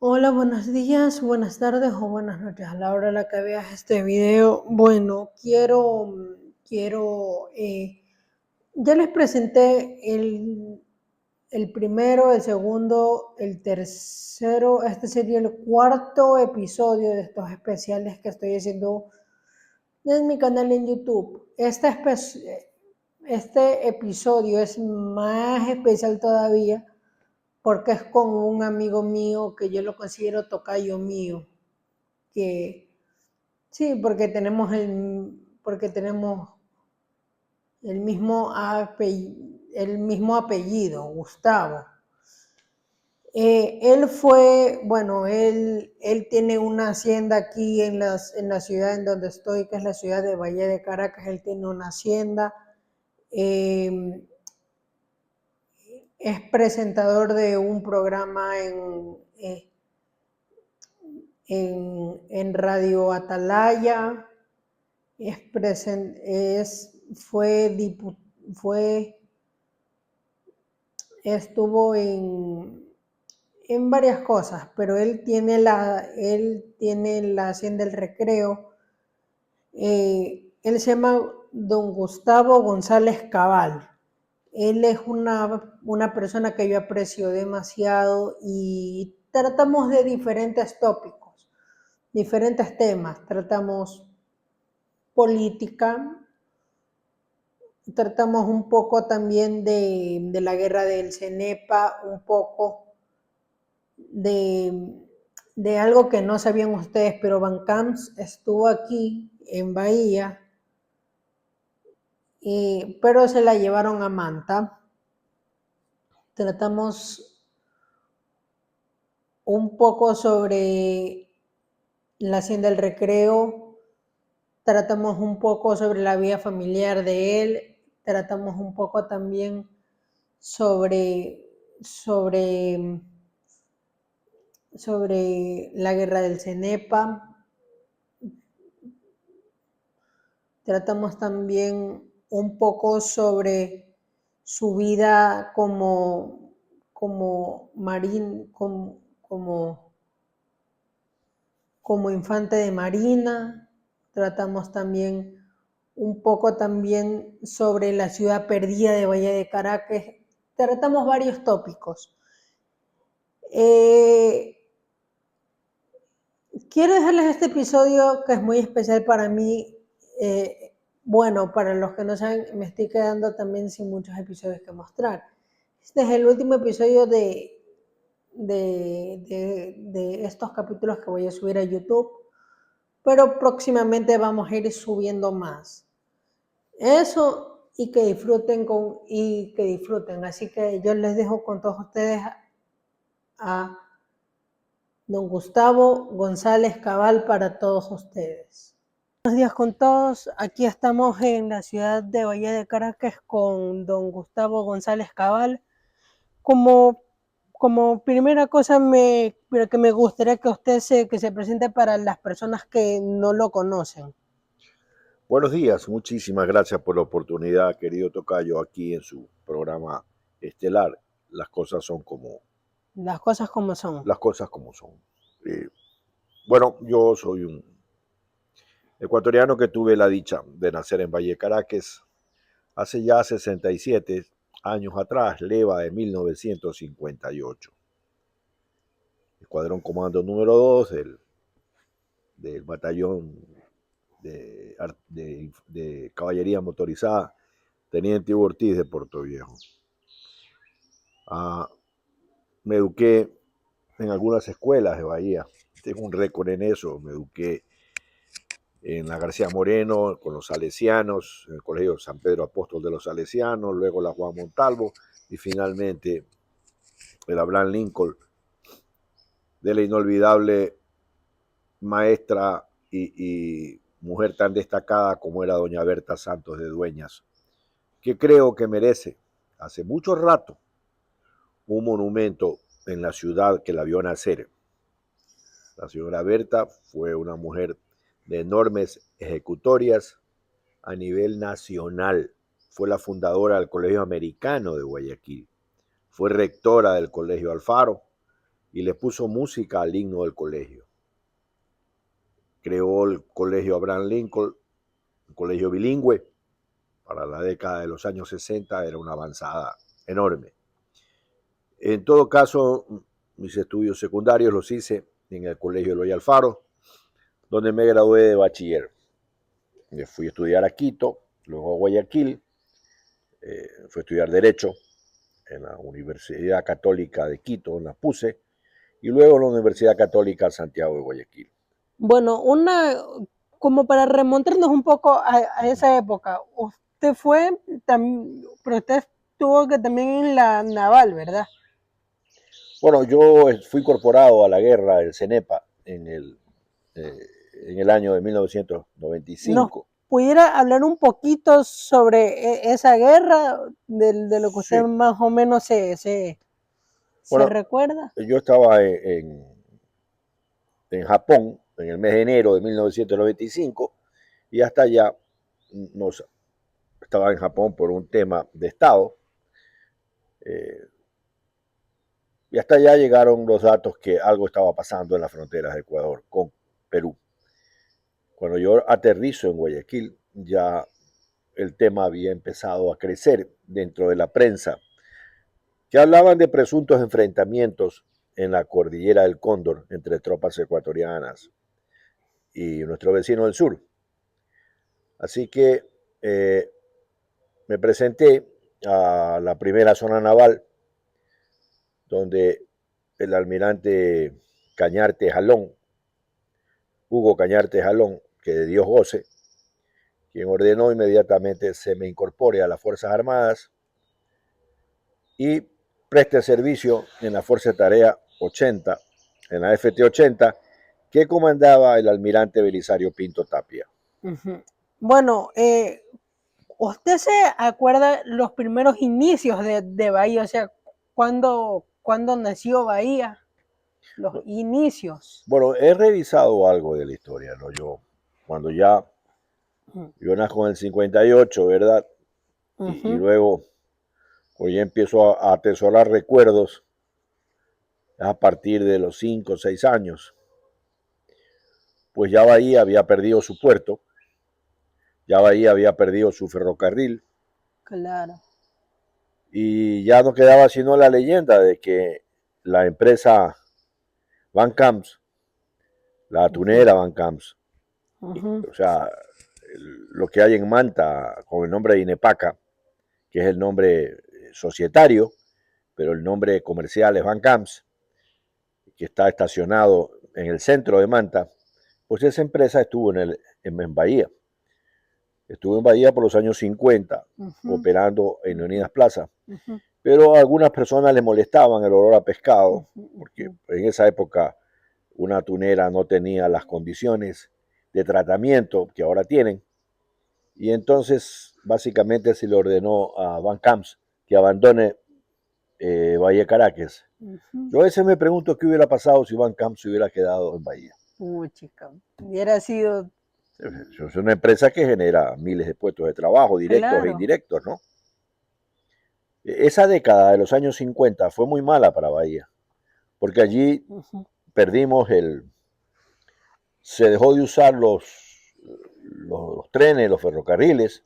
Hola, buenos días, buenas tardes o buenas noches a la hora en la que veas este video. Bueno, ya les presenté el primero, el segundo, el tercero. Este sería el cuarto episodio de estos especiales que estoy haciendo en mi canal en YouTube. Este episodio es más especial todavía porque es con un amigo mío que yo lo considero tocayo mío, que sí, porque tenemos el mismo apellido, Gustavo. Él tiene una hacienda aquí en la ciudad en donde estoy, que es la ciudad de Valle de Caracas. Él tiene una hacienda. eh, es presentador de un programa en Radio Atalaya. Fue estuvo en varias cosas, pero él tiene la hacienda del recreo. Él se llama don Gustavo González Cabal. Él es una persona que yo aprecio demasiado y tratamos de diferentes tópicos, diferentes temas. Tratamos política, tratamos un poco también de la guerra del CENEPA, un poco de, de algo que no sabían ustedes, pero Van Camps estuvo aquí en Bahía, pero se la llevaron a Manta. Tratamos un poco sobre la hacienda del recreo, tratamos un poco sobre la vida familiar de él, tratamos un poco también sobre la guerra del CENEPA. Tratamos también un poco sobre su vida como marín, como infante de marina. Tratamos también un poco también sobre la ciudad perdida de Valle de Caracas. Tratamos varios tópicos. Quiero dejarles este episodio que es muy especial para mí. Bueno, para los que no saben, me estoy quedando también sin muchos episodios que mostrar. Este es el último episodio de estos capítulos que voy a subir a YouTube, pero próximamente vamos a ir subiendo más. Eso y que disfruten. Así que yo les dejo con todos ustedes a don Gustavo González Cabal para todos ustedes. Buenos días con todos. Aquí estamos en la ciudad de Valle de Caracas con don Gustavo González Cabal. Como primera cosa, pero que me gustaría que que se presente para las personas que no lo conocen. Buenos días, muchísimas gracias por la oportunidad, querido tocayo, aquí en su programa estelar. Las cosas son como... Las cosas como son. Las cosas como son. Bueno, yo soy un ecuatoriano que tuve la dicha de nacer en Valle Caracas hace ya 67 años atrás, leva de 1958. Escuadrón Comando número 2 del batallón de caballería motorizada Teniente Hugo Ortiz de Puerto Viejo. Me eduqué en algunas escuelas de Bahía, tengo un récord en eso. Me eduqué en la García Moreno con los salesianos, en el Colegio San Pedro Apóstol de los Salesianos, luego la Juan Montalvo y finalmente el Abraham Lincoln, de la inolvidable maestra y mujer tan destacada como era doña Berta Santos de Dueñas, que creo que merece hace mucho rato un monumento en la ciudad que la vio nacer. La señora Berta fue una mujer de enormes ejecutorias a nivel nacional. Fue la fundadora del Colegio Americano de Guayaquil. Fue rectora del Colegio Alfaro y le puso música al himno del colegio. Creó el colegio Abraham Lincoln, un colegio bilingüe. Para la década de los años 60 era una avanzada enorme. En todo caso, mis estudios secundarios los hice en el Colegio Eloy Alfaro, donde me gradué de bachiller. Fui a estudiar a Quito, luego a Guayaquil, fui a estudiar Derecho en la Universidad Católica de Quito, en la PUCE, y luego en la Universidad Católica Santiago de Guayaquil. Bueno, como para remontarnos un poco a esa época, usted fue, pero usted estuvo que también en la naval, ¿verdad? Bueno, yo fui incorporado a la guerra del CENEPA en el año de 1995. ¿Nos pudiera hablar un poquito sobre esa guerra, de lo que usted Sí. más o menos se recuerda? Yo estaba en Japón en el mes de enero de 1995 y hasta allá estaba en Japón por un tema de Estado. Y hasta allá llegaron los datos que algo estaba pasando en las fronteras de Ecuador con Perú. Cuando yo aterrizo en Guayaquil, ya el tema había empezado a crecer dentro de la prensa, que hablaban de presuntos enfrentamientos en la cordillera del Cóndor entre tropas ecuatorianas y nuestro vecino del sur. Así que me presenté a la primera zona naval, donde el almirante Cañarte Jalón, Hugo Cañarte Jalón, que de Dios goce, quien ordenó inmediatamente se me incorpore a las Fuerzas Armadas y preste servicio en la Fuerza de Tarea 80, en la FT-80, que comandaba el almirante Belisario Pinto Tapia. Bueno, ¿usted se acuerda los primeros inicios de Bahía? O sea, ¿cuándo nació Bahía? Los inicios. Bueno, he revisado algo de la historia, ¿no? Cuando yo nazco en el 58, ¿verdad? Y luego, pues ya empiezo a atesorar recuerdos a partir de los 5 o 6 años. Pues ya Bahía había perdido su puerto, ya Bahía había perdido su ferrocarril. Claro. Y ya no quedaba sino la leyenda de que la empresa Van Camps, la atunera Van Camps, o sea, lo que hay en Manta con el nombre de Inepaca, que es el nombre societario, pero el nombre comercial es Van Camps, que está estacionado en el centro de Manta, pues esa empresa estuvo en Bahía. Estuvo en Bahía por los años 50, operando en Leonidas Plaza. Pero a algunas personas les molestaban el olor a pescado, porque en esa época una atunera no tenía las condiciones de tratamiento que ahora tienen. Y entonces, básicamente, se le ordenó a Van Camps que abandone Bahía Caracas. Yo a veces me pregunto qué hubiera pasado si Van Camps se hubiera quedado en Bahía. Chica, hubiera sido... Es una empresa que genera miles de puestos de trabajo, directos e indirectos, ¿no? Esa década de los años 50 fue muy mala para Bahía, porque allí perdimos se dejó de usar los trenes, los ferrocarriles,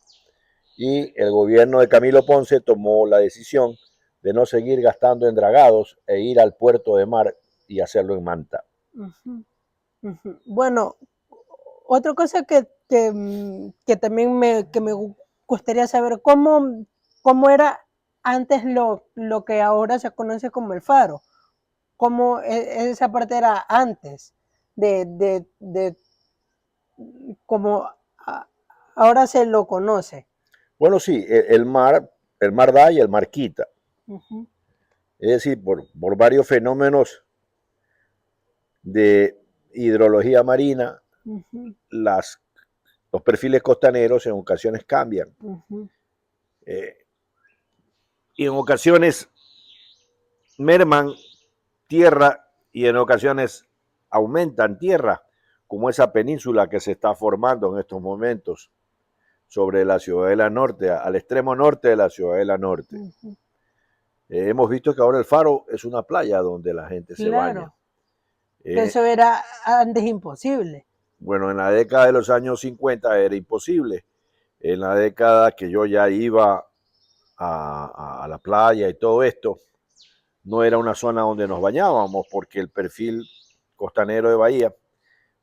y el gobierno de Camilo Ponce tomó la decisión de no seguir gastando en dragados e ir al puerto de mar y hacerlo en Manta. Bueno, otra cosa que también me gustaría saber, ¿cómo era antes lo que ahora se conoce como el Faro? ¿Cómo esa parte era antes de como ahora se lo conoce? Bueno, sí, el mar da y el mar quita. Es decir, por varios fenómenos de hidrología marina, los perfiles costaneros en ocasiones cambian. Y en ocasiones merman tierra y en ocasiones aumentan tierra, como esa península que se está formando en estos momentos sobre la Ciudadela Norte, al extremo norte de la Ciudadela Norte. Hemos visto que ahora el Faro es una playa donde la gente se baña. Claro, que eso era antes imposible. Bueno, en la década de los años 50 era imposible. En la década que yo ya iba a la playa y todo esto, no era una zona donde nos bañábamos porque el perfil costanero de Bahía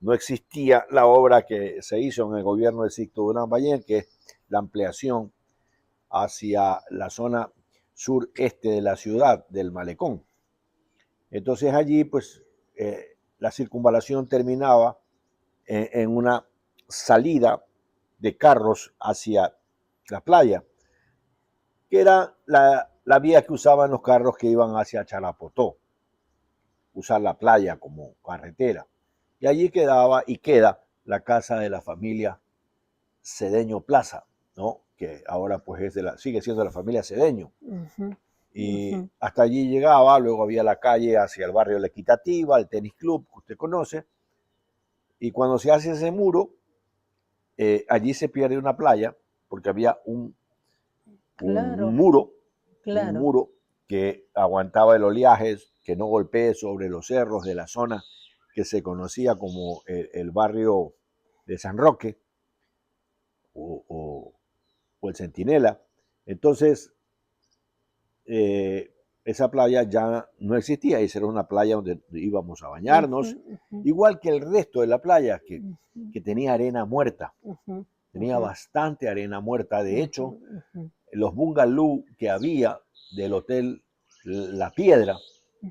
no existía la obra que se hizo en el gobierno de Sixto Durán Ballén, que es la ampliación hacia la zona sureste de la ciudad, del Malecón. Entonces allí, pues, la circunvalación terminaba en una salida de carros hacia la playa, que era la vía que usaban los carros que iban hacia Charapotó, usar la playa como carretera. Y allí quedaba y queda la casa de la familia Cedeño Plaza, ¿no? Que ahora pues sigue siendo de la familia Cedeño. Y hasta allí llegaba, luego había la calle hacia el barrio La Equitativa, el tenis club que usted conoce, y cuando se hace ese muro, allí se pierde una playa, porque había Claro, un muro claro. que aguantaba el oleaje, que no golpee sobre los cerros de la zona que se conocía como el barrio de San Roque o el Centinela. Entonces, esa playa ya no existía, esa era una playa donde íbamos a bañarnos, igual que el resto de la playa, que tenía arena muerta, tenía bastante arena muerta. De hecho, los bungalows que había del hotel La Piedra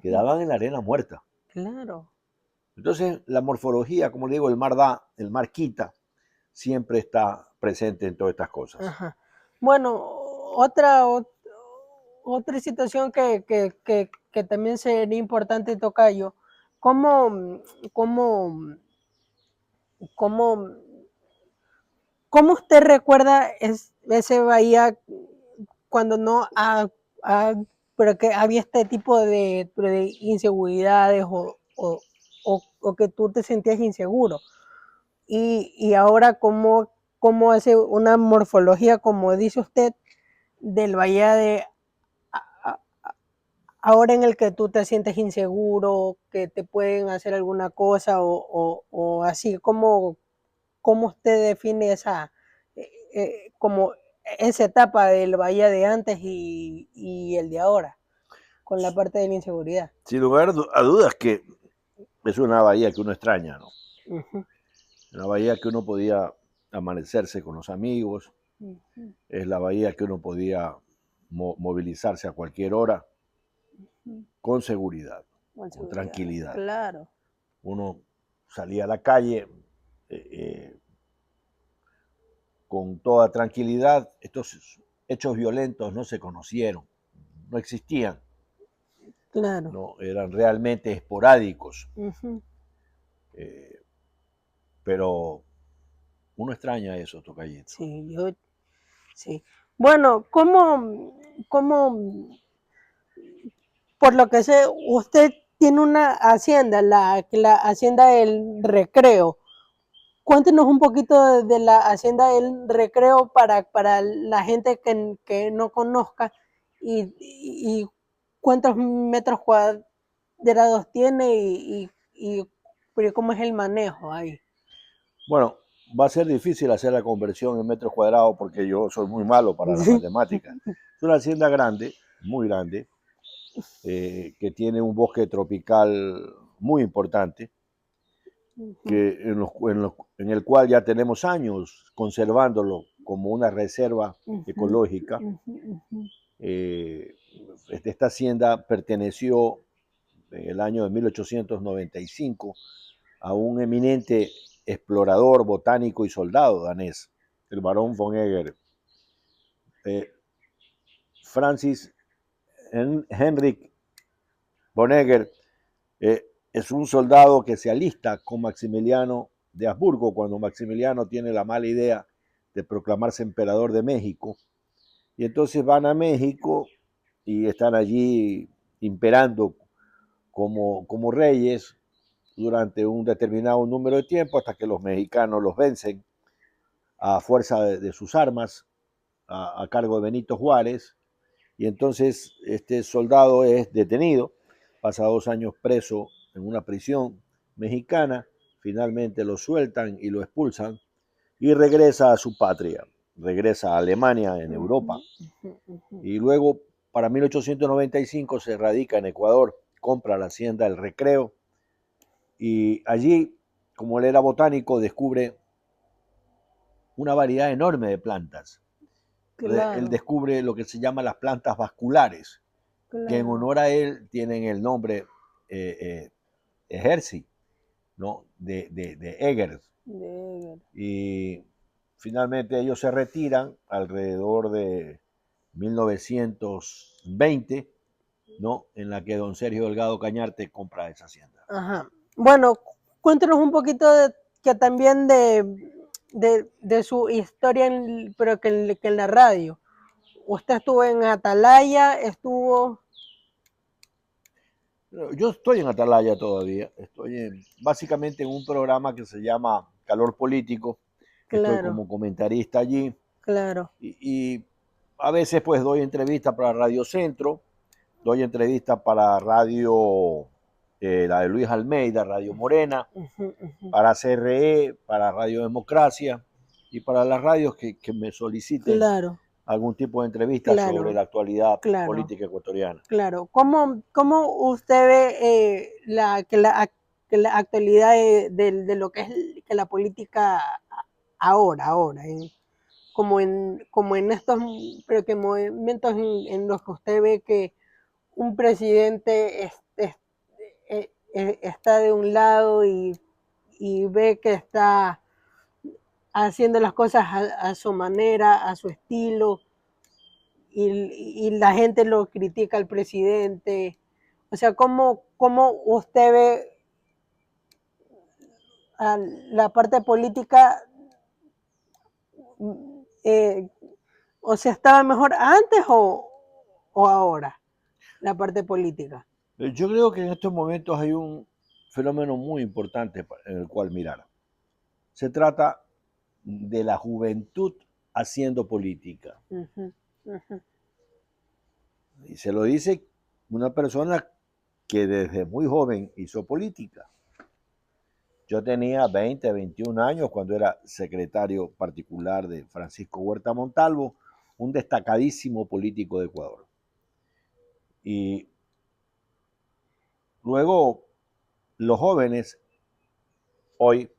quedaban en la arena muerta. Claro. Entonces, la morfología, como le digo, el mar da, el mar quita, siempre está presente en todas estas cosas. Ajá. Bueno, otra situación que también sería importante, tocayo, ¿cómo, cómo, cómo, cómo usted recuerda ese Bahía cuando no pero que había este tipo de inseguridades o que tú te sentías inseguro? Y ahora cómo hace una morfología, como dice usted, del Bahía de ahora en el que tú te sientes inseguro, que te pueden hacer alguna cosa o así, ¿cómo usted define como esa etapa del Bahía de antes y el de ahora, con la parte de la inseguridad? Sin lugar a dudas que es una bahía que uno extraña, ¿no? Una bahía que uno podía amanecerse con los amigos, es la bahía que uno podía movilizarse a cualquier hora con seguridad, con tranquilidad. Claro. Uno salía a la calle con toda tranquilidad. Estos hechos violentos no se conocieron, no existían. Claro. No, eran realmente esporádicos. Pero uno extraña eso, tocayito. Sí, sí. Bueno, por lo que sé, usted tiene una hacienda, la hacienda del Recreo. Cuéntenos un poquito de la hacienda del Recreo para la gente que no conozca y cuántos metros cuadrados tiene pero cómo es el manejo ahí. Bueno, va a ser difícil hacer la conversión en metros cuadrados porque yo soy muy malo para las matemáticas. Es una hacienda grande, muy grande, que tiene un bosque tropical muy importante, que en el cual ya tenemos años conservándolo como una reserva ecológica. Esta hacienda perteneció en el año de 1895 a un eminente explorador, botánico y soldado danés, el barón von Eger. Francis Henrik von Eger es un soldado que se alista con Maximiliano de Habsburgo cuando Maximiliano tiene la mala idea de proclamarse emperador de México. Y entonces van a México y están allí imperando como reyes durante un determinado número de tiempo hasta que los mexicanos los vencen a fuerza de sus armas a cargo de Benito Juárez Y entonces este soldado es detenido, pasa 2 años preso en una prisión mexicana, finalmente lo sueltan y lo expulsan y regresa a su patria, regresa a Alemania en Europa. Y luego, para 1895, se radica en Ecuador, compra la hacienda El Recreo y allí, como él era botánico, descubre una variedad enorme de plantas. Claro, Él descubre lo que se llama las plantas vasculares, que en claro. honor a él tienen el nombre Ejerci, ¿no? de Eger. Y finalmente ellos se retiran alrededor de 1920, ¿no? En la que don Sergio Delgado Cañarte compra esa hacienda. Ajá. Bueno, cuéntenos un poquito que también de su historia, pero que en la radio. Usted estuvo en Atalaya, estuvo... Yo estoy en Atalaya todavía, estoy básicamente en un programa que se llama Calor Político, estoy Claro, como comentarista allí claro. y a veces pues doy entrevistas para Radio Centro, doy entrevistas para Radio, la de Luis Almeida, Radio Morena, para CRE, para Radio Democracia y para las radios que me soliciten Claro, algún tipo de entrevista sobre claro, la actualidad claro, política ecuatoriana. claro. ¿Cómo usted ve que la actualidad de lo que es que la política ahora, como en estos pero que momentos en los que usted ve que un presidente está de un lado y ve que está haciendo las cosas a su manera, a su estilo, y la gente lo critica al presidente? O sea, ¿cómo usted ve a la parte política? eh, o sea, ¿estaba mejor antes o ahora la parte política? Yo creo que en estos momentos hay un fenómeno muy importante en el cual mirar. Se trata de la juventud haciendo política. Uh-huh, uh-huh. Y se lo dice una persona que desde muy joven hizo política. Yo tenía 20, 21 años cuando era secretario particular de Francisco Huerta Montalvo, un destacadísimo político de Ecuador. Y luego los jóvenes hoy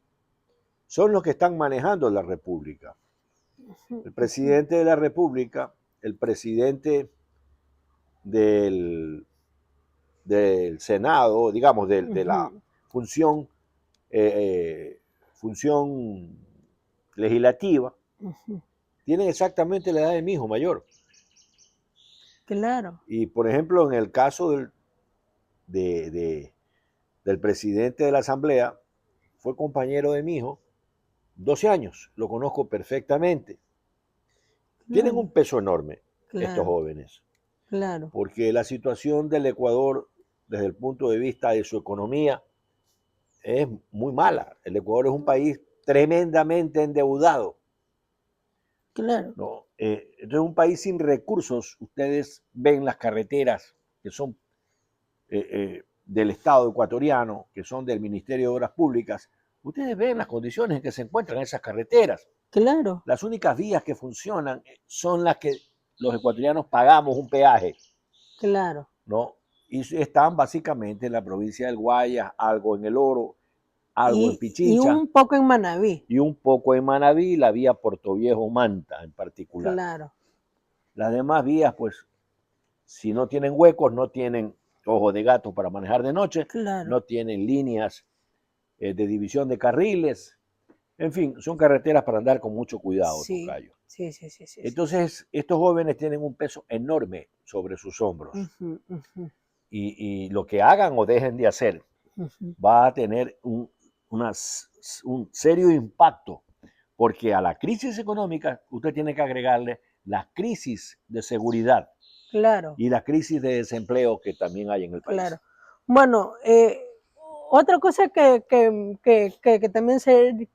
son los que están manejando la República. El presidente de la República, el presidente del, del Senado, digamos, de la función, función legislativa, tienen exactamente la edad de mi hijo mayor. Claro. Y, por ejemplo, en el caso del presidente de la Asamblea, fue compañero de mi hijo 12 años, lo conozco perfectamente. Tienen un peso enorme estos jóvenes, claro. porque la situación del Ecuador desde el punto de vista de su economía es muy mala. El Ecuador es un país tremendamente endeudado. Claro. ¿No? Entonces, un país sin recursos, ustedes ven las carreteras que son del Estado ecuatoriano, que son del Ministerio de Obras Públicas, ustedes ven las condiciones en que se encuentran esas carreteras. Claro. Las únicas vías que funcionan son las que los ecuatorianos pagamos un peaje. Claro. ¿No? Y están básicamente en la provincia del Guayas, algo en El Oro, algo en Pichincha. Y un poco en Manabí. Y un poco en Manabí, la vía Puerto Viejo-Manta en particular. Claro. Las demás vías, pues, si no tienen huecos, no tienen ojo de gato para manejar de noche, claro. No tienen líneas de división de carriles, en fin, son carreteras para andar con mucho cuidado, sí, tocayo. Sí. Entonces, estos jóvenes tienen un peso enorme sobre sus hombros. Y lo que hagan o dejen de hacer va a tener un serio impacto, porque a la crisis económica usted tiene que agregarle la crisis de seguridad. Claro. Y la crisis de desempleo que también hay en el país. Claro. Bueno, otra cosa que también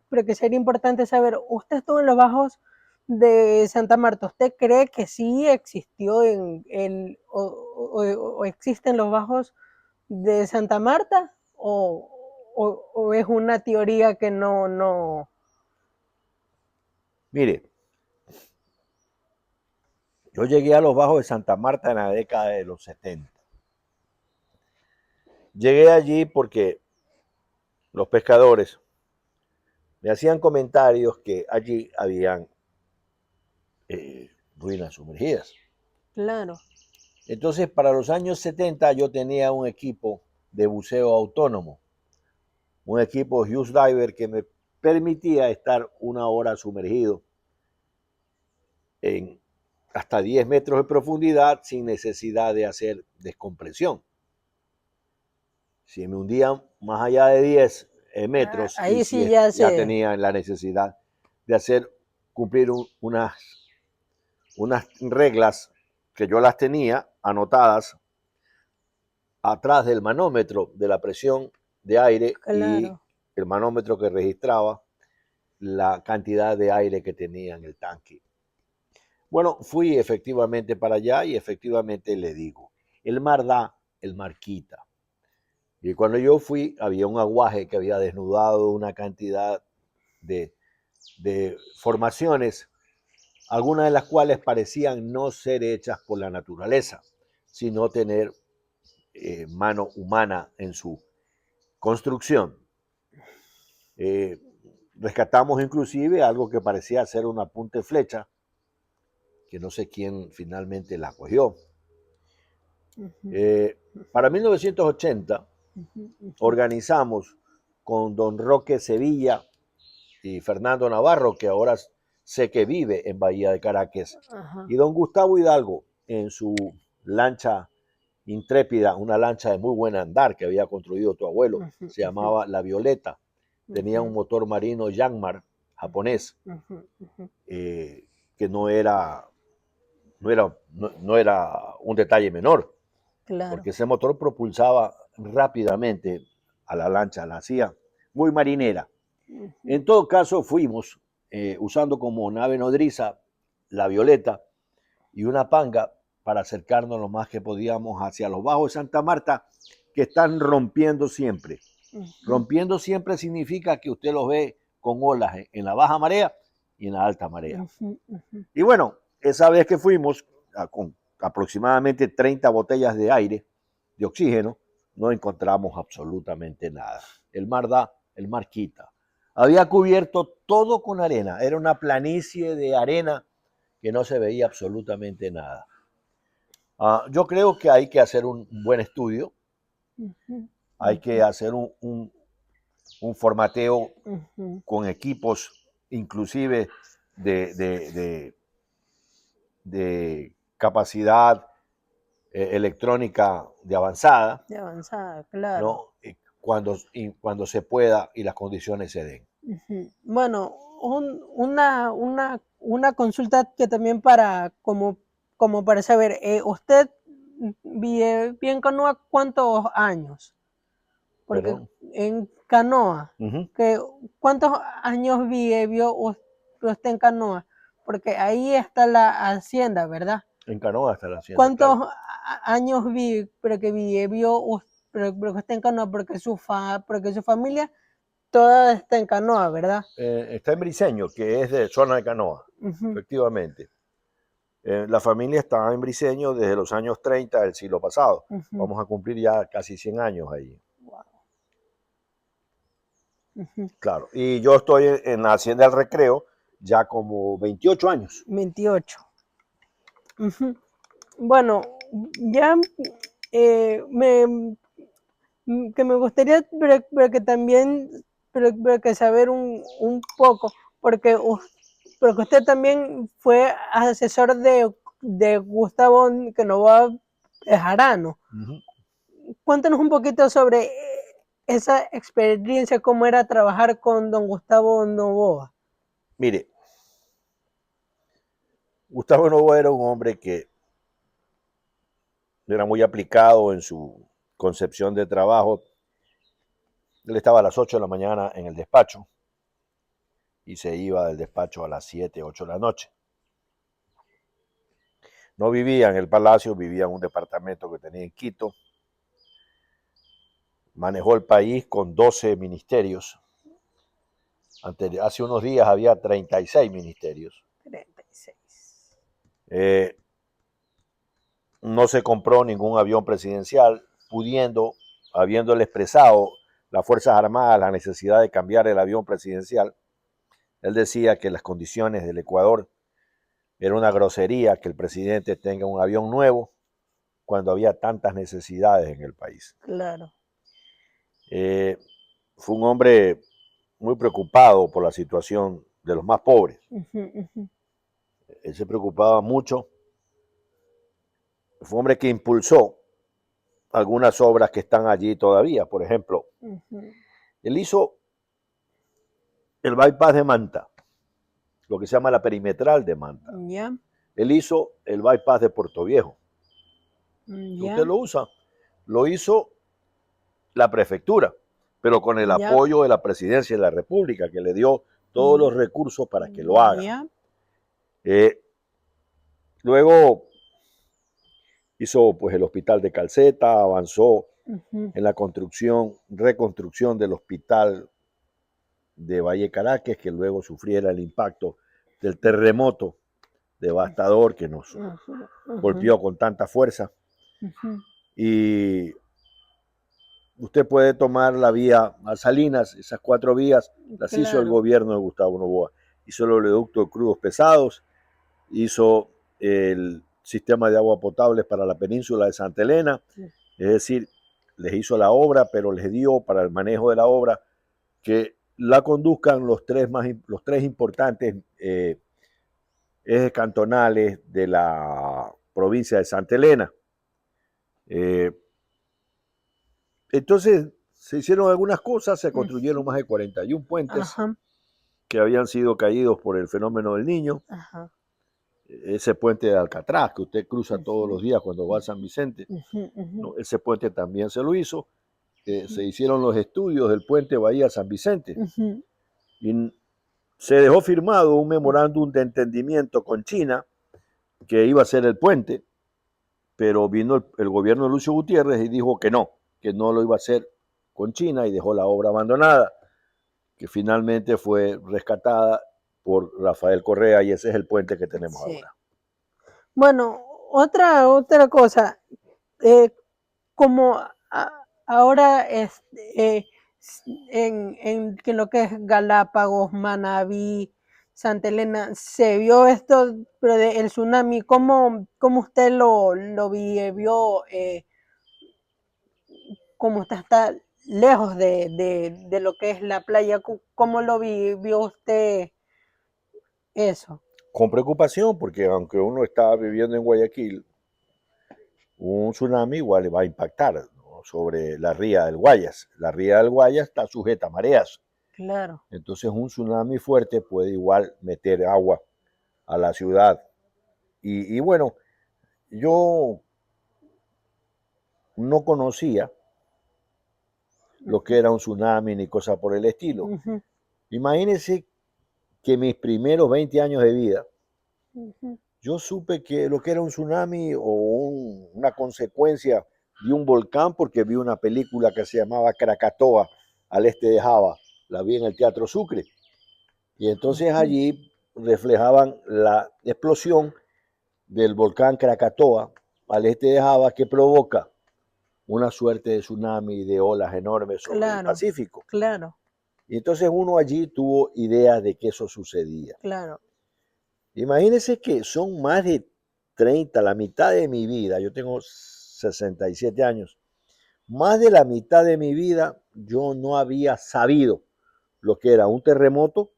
pero que sería importante saber, usted estuvo en los bajos de Santa Marta, ¿usted cree que sí existió o existen los bajos de Santa Marta? ¿O es una teoría que no? Mire, yo llegué a los bajos de Santa Marta en la década de los 70. Llegué allí porque los pescadores me hacían comentarios que allí habían ruinas sumergidas. Claro. Entonces, para los años 70 yo tenía un equipo de buceo autónomo, un equipo Hughes Diver que me permitía estar 1 hora sumergido en hasta 10 metros de profundidad sin necesidad de hacer descompresión. Si me hundían más allá de 10 metros, Ahí y sí si ya tenía la necesidad de cumplir unas reglas que yo las tenía anotadas atrás del manómetro de la presión de aire, y Claro. el manómetro que registraba la cantidad de aire que tenía en el tanque. Bueno, fui efectivamente para allá y efectivamente le digo, el mar da, el mar quita. Y cuando yo fui, había un aguaje que había desnudado una cantidad de formaciones, algunas de las cuales parecían no ser hechas por la naturaleza, sino tener mano humana en su construcción. Rescatamos inclusive algo que parecía ser una punta de flecha, que no sé quién finalmente la cogió. Para 1980 organizamos con don Roque Sevilla y Fernando Navarro, que ahora sé que vive en Bahía de Caracas, y don Gustavo Hidalgo en su lancha intrépida, una lancha de muy buen andar que había construido tu abuelo, se llamaba La Violeta, tenía un motor marino Yanmar japonés, que no era un detalle menor, Claro. porque ese motor propulsaba rápidamente a la lancha, la hacía muy marinera. En todo caso, fuimos usando como nave nodriza La Violeta y una panga para acercarnos lo más que podíamos hacia los bajos de Santa Marta, que están rompiendo siempre. Rompiendo siempre significa que usted los ve con olas en la baja marea y en la alta marea. Y bueno, esa vez que fuimos con aproximadamente 30 botellas de aire, de oxígeno, no encontramos absolutamente nada. El mar da, el mar quita. Había cubierto todo con arena, era una planicie de arena que no se veía absolutamente nada. Yo creo que hay que hacer un buen estudio, hay que hacer un formateo con equipos inclusive de capacidad electrónica de avanzada, Claro. ¿no? Cuando se pueda y las condiciones se den. Bueno, una consulta que también como para saber, ¿usted vive en canoa cuántos años? Porque Perdón. en canoa, ¿cuántos años vivió usted en canoa? Porque ahí está la hacienda, ¿verdad? En canoa está la hacienda. ¿Cuántos claro. años pero que vivió pero que está en canoa? Porque su familia toda está en canoa, ¿verdad? Está en Briceño, que es de zona de canoa, efectivamente. La familia está en Briceño desde los años 30 del siglo pasado. Vamos a cumplir ya casi 100 años ahí. Wow. Claro, y yo estoy en la Hacienda del Recreo ya como 28 años. 28. Bueno, ya que me gustaría pero que también pero que saber un poco, porque usted también fue asesor de Gustavo Novoa Bejarano. Cuéntanos un poquito sobre esa experiencia, cómo era trabajar con don Gustavo Novoa. Mire, Gustavo Novoa era un hombre que era muy aplicado en su concepción de trabajo. Él estaba a las 8 de la mañana en el despacho y se iba del despacho a las 7, 8 de la noche. No vivía en el palacio, vivía en un departamento que tenía en Quito. Manejó el país con 12 ministerios. Hace unos días había 36 ministerios. 36. No se compró ningún avión presidencial, habiéndole expresado las Fuerzas Armadas la necesidad de cambiar el avión presidencial. Él decía que las condiciones del Ecuador era una grosería que el presidente tenga un avión nuevo cuando había tantas necesidades en el país. Claro. Fue un hombre muy preocupado por la situación de los más pobres. Él se preocupaba mucho. Fue un hombre que impulsó algunas obras que están allí todavía. Por ejemplo, él hizo el bypass de Manta, lo que se llama la perimetral de Manta. Ya. Él hizo el bypass de Puerto Viejo. Ya. Usted lo usa. Lo hizo la prefectura, pero con el apoyo de la presidencia de la República, que le dio todos los recursos para que lo haga. Luego hizo pues el hospital de Calceta, avanzó en la reconstrucción del hospital de Valle Caracas, que luego sufriera el impacto del terremoto devastador que nos golpeó con tanta fuerza. Y usted puede tomar la vía a Salinas, esas 4 vías las hizo el gobierno de Gustavo Noboa. Hizo el oleoducto de crudos pesados, hizo el sistema de agua potable para la península de Santa Elena, es decir, les hizo la obra, pero les dio para el manejo de la obra que la conduzcan los tres importantes ejes cantonales de la provincia de Santa Elena. Entonces se hicieron algunas cosas, se construyeron más de 41 puentes que habían sido caídos por el fenómeno del Niño. Ese puente de Alcatraz que usted cruza todos los días cuando va a San Vicente, ¿no? Ese puente también se lo hizo. Se hicieron los estudios del puente Bahía San Vicente y se dejó firmado un memorándum de entendimiento con China que iba a ser el puente, pero vino el gobierno de Lucio Gutiérrez y dijo que no lo iba a hacer con China y dejó la obra abandonada, que finalmente fue rescatada por Rafael Correa y ese es el puente que tenemos ahora. Bueno, otra cosa, como ahora en lo que es Galápagos, Manabí, Santa Elena, se vio esto, pero el tsunami, ¿cómo usted lo vivió? Como está lejos de lo que es la playa, ¿cómo lo vivió usted eso? Con preocupación, porque aunque uno está viviendo en Guayaquil, un tsunami igual le va a impactar, ¿no?, sobre la ría del Guayas. La ría del Guayas está sujeta a mareas. Claro. Entonces un tsunami fuerte puede igual meter agua a la ciudad. Y bueno, yo no conocía lo que era un tsunami ni cosa por el estilo. Imagínense que mis primeros 20 años de vida, yo supe que lo que era un tsunami o una consecuencia de un volcán porque vi una película que se llamaba Krakatoa al este de Java. La vi en el Teatro Sucre. Y entonces allí reflejaban la explosión del volcán Krakatoa al este de Java que provoca una suerte de tsunami, de olas enormes sobre el Pacífico. Claro. Y entonces uno allí tuvo idea de que eso sucedía. Claro. Imagínense que son más de 30, la mitad de mi vida, yo tengo 67 años, más de la mitad de mi vida yo no había sabido lo que era un terremoto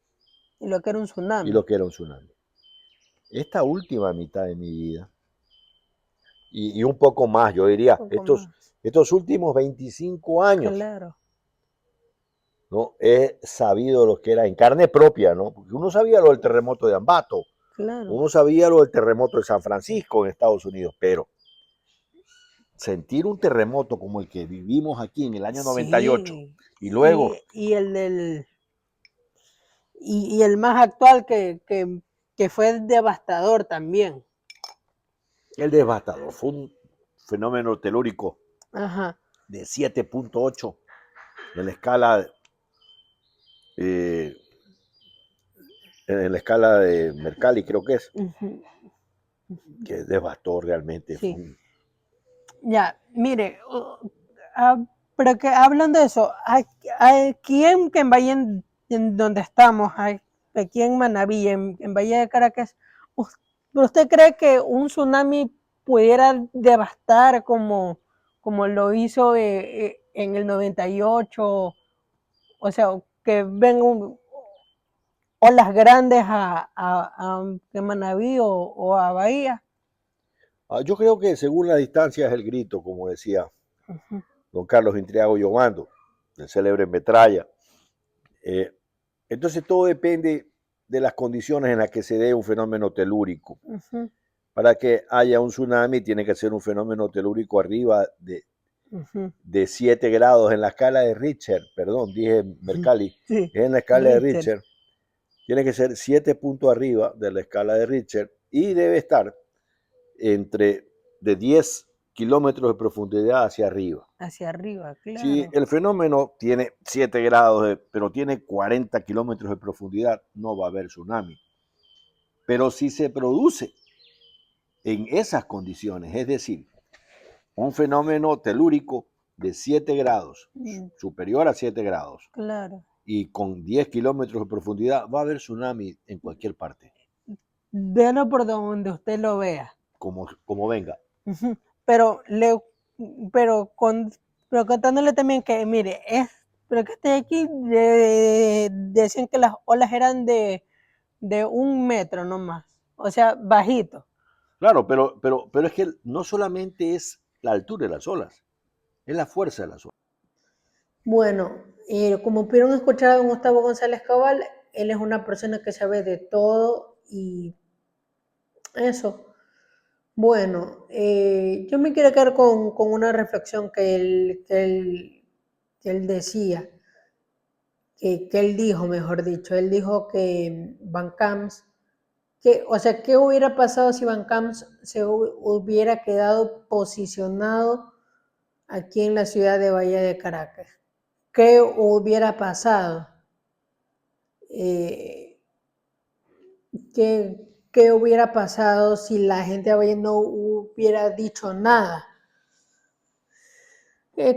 y lo que era un tsunami. Y lo que era un tsunami. Esta última mitad de mi vida, y un poco más, yo diría, estos últimos 25 años, claro, ¿no?, he sabido lo que era en carne propia, ¿no? Porque uno sabía lo del terremoto de Ambato, claro, uno sabía lo del terremoto de San Francisco en Estados Unidos, pero sentir un terremoto como el que vivimos aquí en el año 98 y luego... Y el más actual que fue devastador también. El devastador fue un fenómeno telúrico Ajá. de 7.8 en la escala eh, de Mercalli, creo que es, Ujú. que devastó realmente. Sí. Ya, mire, pero que hablando de eso, aquí en Valle, en donde estamos, aquí en Manabí, en Valle de Caracas, ¿usted cree que un tsunami pudiera devastar como lo hizo en el 98? O sea, que vengan olas grandes a Manabí o a Bahía. Yo creo que según la distancia es el grito, como decía Ujú, don Carlos Intriago Llobando, el célebre Metralla. Eh, entonces todo depende de las condiciones en las que se dé un fenómeno telúrico. ujú, Para que haya un tsunami tiene que ser un fenómeno telúrico arriba ujú. de 7 grados en la escala de Richter, perdón, dije Mercalli, Sí, es en la escala de Richard. Richter, tiene que ser 7 puntos arriba de la escala de Richter y debe estar entre de 10 kilómetros de profundidad hacia arriba. Hacia arriba, Si claro. el fenómeno tiene 7 grados, pero tiene 40 kilómetros de profundidad, no va a haber tsunami. Pero si se produce en esas condiciones, es decir, un fenómeno telúrico de 7 grados, superior a 7 grados, Claro. y con 10 kilómetros de profundidad, va a haber tsunami en cualquier parte, Véalo por donde usted lo vea. como venga. Ujú. Pero pero pero contándole también que, mire, pero que esté aquí, decían que las olas eran de 1 metro nomás. O sea, bajito. Claro, pero es que no solamente es la altura de las olas, es la fuerza de las olas. Bueno, como pudieron escuchar a don Gustavo González Cabal, él es una persona que sabe de todo y eso. Bueno, yo me quiero quedar con una reflexión que él decía, que él dijo, mejor dicho, él dijo que Van Camps, o sea, ¿qué hubiera pasado si Van Camps se hubiera quedado posicionado aquí en la ciudad de Bahía de Caracas? ¿Qué hubiera pasado? Eh, ¿qué hubiera pasado si la gente de Bahía no hubiera dicho nada?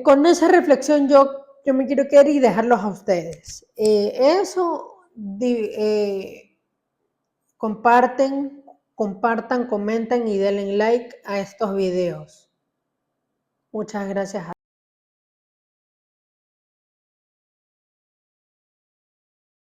Con esa reflexión yo me quiero quedar y dejarlos a ustedes. Compartan, comenten y denle like a estos videos. Muchas gracias a